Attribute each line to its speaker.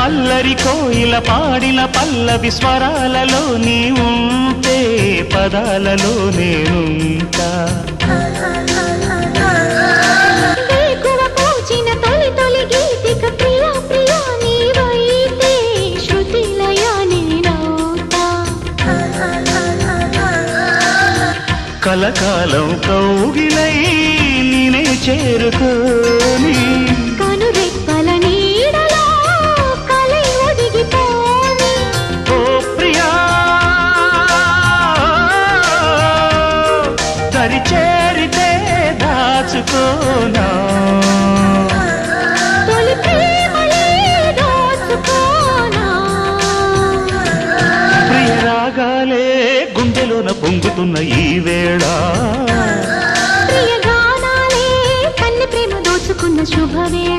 Speaker 1: అల్లరి కోయిల పాడిన పల్లవి స్వరాలలో నీ ఉంటే పదాలలో నేనుంటా కలకాలం కౌగిలై నేనే చేరుకోని
Speaker 2: కనురెప్పల నీడలో కలై ఒదిగిపోని
Speaker 1: ఓ ప్రియా దరి చేరితే దాచుకోనా
Speaker 2: తొలి ప్రేమలే దోచుకోనా
Speaker 1: ప్రియ రాగాలే గుండెలోన పొంగుతున్న ఈ వేళ
Speaker 2: ప్రియ గానాలే కన్నె ప్రేమ దోచుకున్న శుభవేళ